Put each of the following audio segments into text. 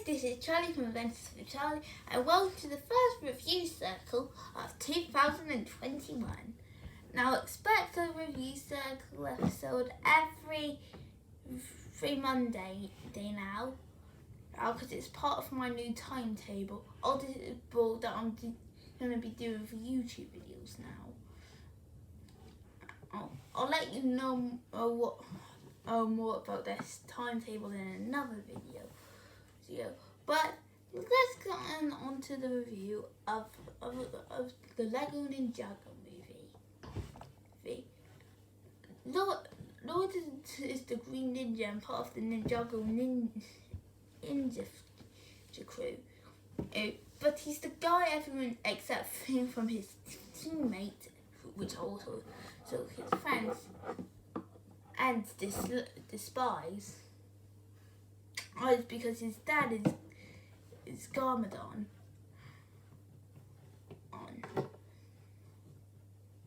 this is Charlie from Adventures with Charlie, and welcome to the first review circle of 2021. Now expect a review circle episode every Monday now, because it's part of my new timetable that I'm going to be doing for YouTube videos now. I'll let you know more about this timetable in another video. But let's get on to the review of the Lego Ninjago movie. Lord is the Green Ninja and part of the Ninjago Ninja crew. But he's the guy everyone except from his teammates, which are also his friends, and despise. It's because his dad is Garmadon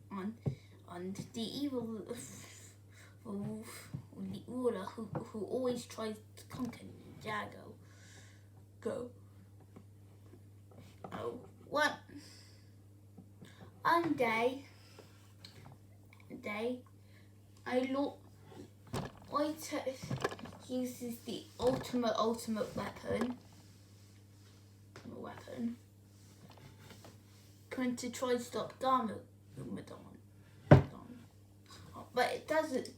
on the evil ruler who always tries to conquer Ninjago. One day uses the ultimate weapon going to try to stop Garmadon. But it doesn't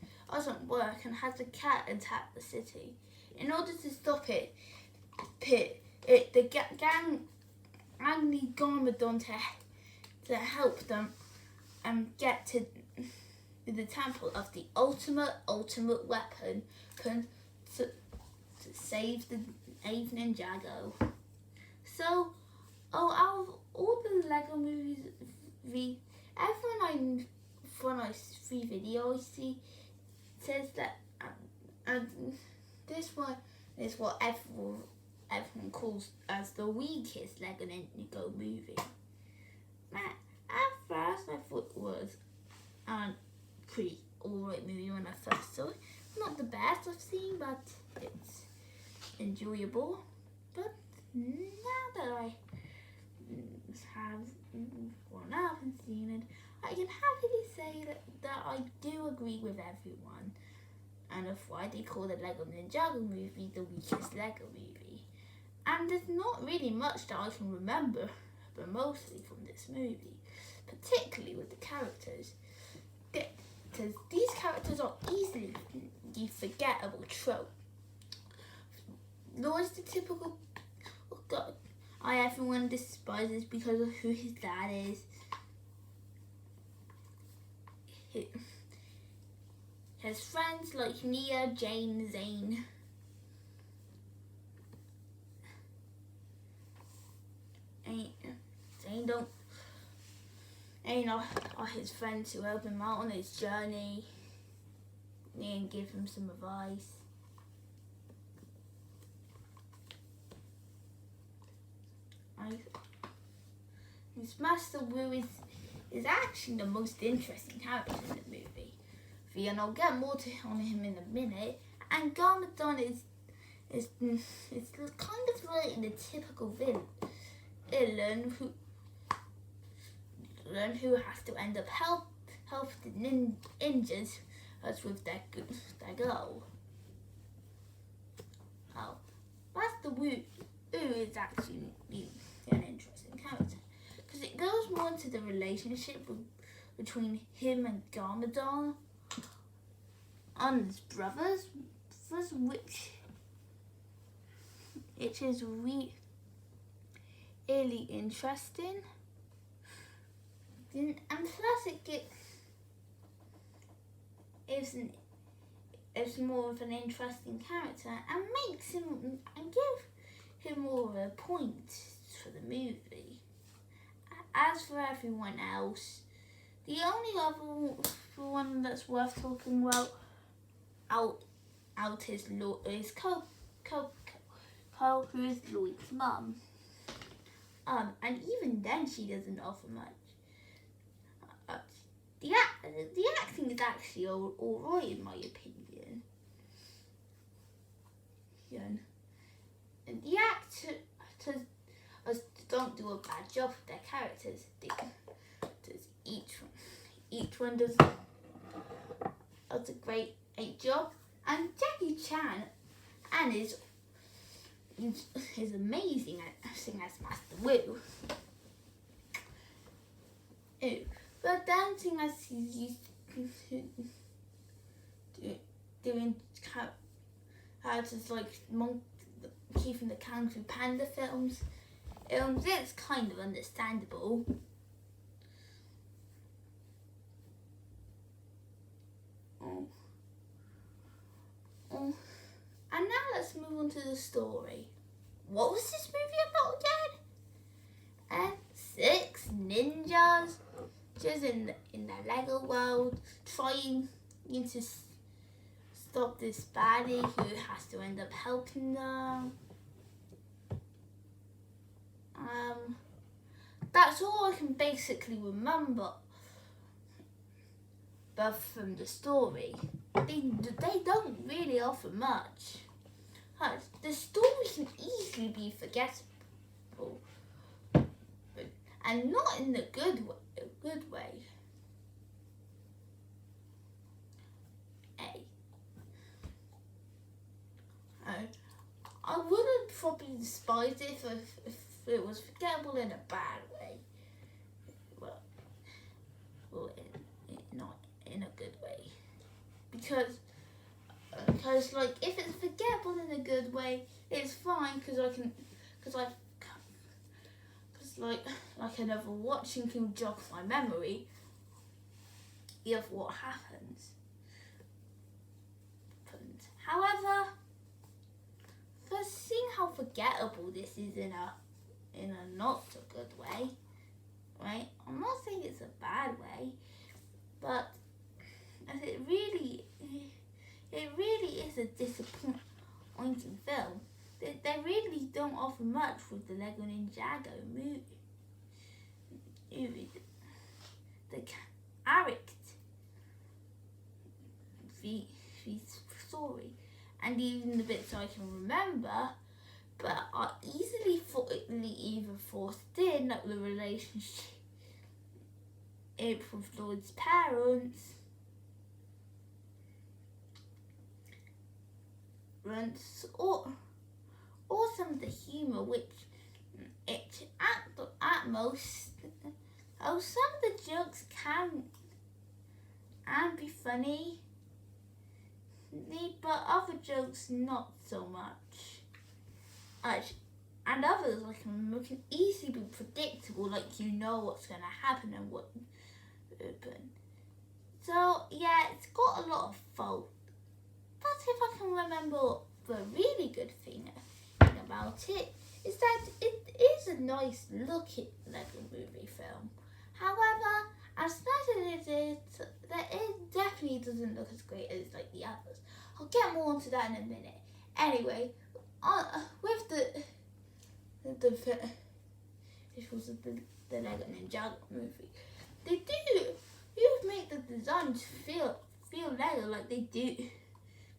work and has a cat attack the city. In order to stop it, the gang need Garmadon to help them and get to the temple of the ultimate weapon to save the Ninjago. So, out of all the Lego movies, everyone when I see video, I see says that this one is what everyone calls as the weakest Lego Ninjago movie. At first, I thought it was pretty alright movie when I first saw it. Not the best I've seen, but it's enjoyable. But now that I have grown up and seen it, I can happily say that I do agree with everyone, and of why they call the Lego Ninjago movie the weakest Lego movie. And there's not really much that I can remember, but mostly from this movie, particularly with the characters. Because these characters are easily forgettable trope. Lord is the typical guy everyone despises because of who his dad is. He has friends like Nia, Jane, Zane. Zane are his friends who help him out on his journey and give him some advice. His Master Wu is actually the most interesting character in the movie. And I'll get more on him in a minute. And Garmadon is kind of like the typical villain who has to end up help the ninjas with their goal. Master Wu is actually an interesting character because it goes more into the relationship between him and Garmadon and his brothers, which is really interesting. And plus it's more of an interesting character and makes him and give him more of a point for the movie. As for everyone else, the only other one that's worth talking about is Cole, who is Lloyd's mum. And even then she doesn't offer much. The acting is actually all right in my opinion. And the don't do a bad job with their characters. Each one does a great job. And Jackie Chan and is amazing at acting as Master Wu. But dancing as he's used to doing characters like keeping the Kung Fu Panda films, it's kind of understandable. And now let's move on to the story. What was this movie about again? 6 ninjas just in the Lego world trying to stop this baddie who has to end up helping them. That's all I can basically remember. But from the story, they don't really offer much. The story can easily be forgettable, and not in the good way. I wouldn't probably despise it if it was forgettable in a bad way. Well, not in a good way, because like if it's forgettable in a good way, it's fine because another watching can jog my memory of what happens. However, for seeing how forgettable this is in a not so good way, right? I'm not saying it's a bad way, but as it really is a disappointing film. They really don't offer much with the Lego Ninjago movie. The character, the story, and even the bits I can remember, but are easily either forced in, like the relationship with Lloyd's parents, or some of the humour, which at most, some of the jokes can be funny, but other jokes not so much. And others can easily be predictable, like you know what's going to happen and what will happen. So yeah, it's got a lot of fault. But if I can remember the really good thing about it, is that it is a nice looking Lego movie film. However, as nice as it is, it definitely doesn't look as great as like the others. I'll get more onto that in a minute. Anyway, with the Lego Ninjago movie, they do make the designs feel Lego like they do.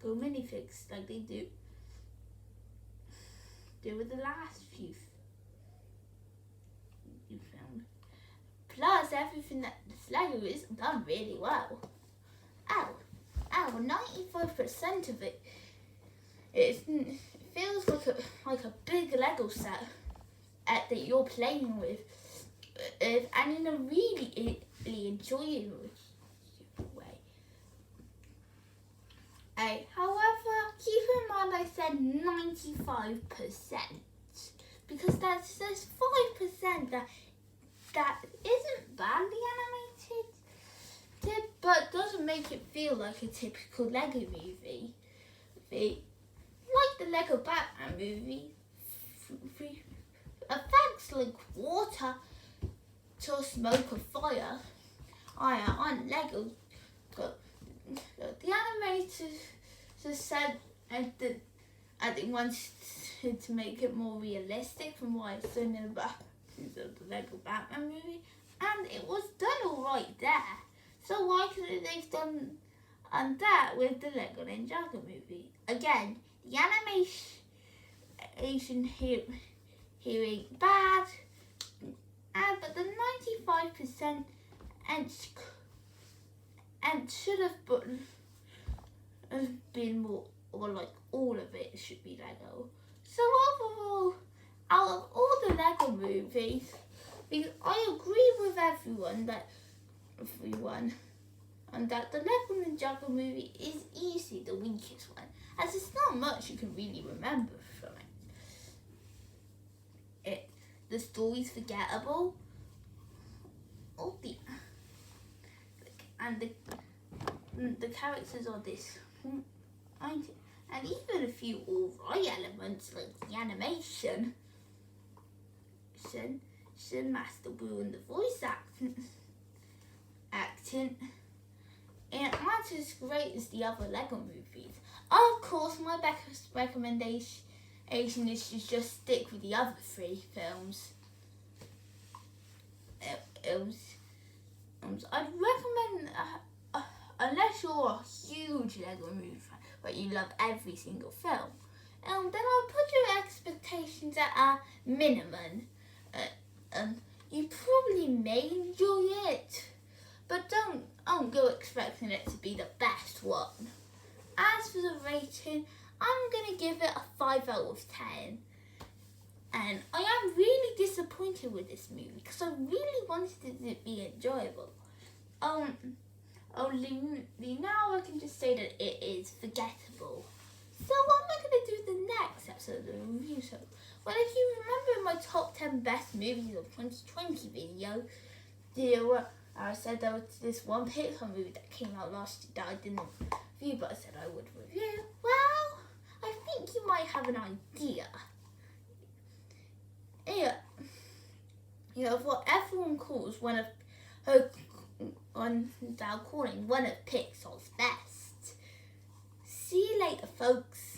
Go minifigs like they do with the last few you found. Plus, everything that this Lego is done really well. 95% of it feels like a big Lego set that you're playing with, and in a really enjoyable way. However, keep in mind I said 95%, because there's 5% that isn't badly animated, but doesn't make it feel like a typical Lego movie. Like the Lego Batman movie, effects like water to smoke or fire on Lego. The animators just said I think wanted to make it more realistic from what I've seen in the Lego Batman movie, and it was done alright there. So why couldn't they have done that with the Lego Ninjago movie? Again, the animation here ain't bad, But the 95% and should have been more, or like all of it should be Lego. So overall, out of all the Lego movies, because I agree with everyone and that the Lego Ninjago movie is easily the weakest one, as it's not much you can really remember from it. The story's forgettable. The characters are this, and even a few alright elements like the animation, Master Boo and the voice acting. It aren't as great as the other Lego movies. Of course, my best recommendation is to just stick with the other 3 films. I'd recommend, unless you're a huge Lego movie fan, but you love every single film, then I'll put your expectations at a minimum. You probably may enjoy it, but don't go expecting it to be the best one. As for the rating, I'm gonna give it a 5 out of 10. And I am really disappointed with this movie because I really wanted it to be enjoyable. Only now I can just say that it is forgettable. So what am I going to do the next episode of the review show? Well, if you remember my top 10 best movies of 2020 video, I said there was this one Pixar movie that came out last year that I didn't review, but I said I would review. Well, I think you might have an idea. Yeah, of what everyone calls one of Pixar's best. See you later, folks.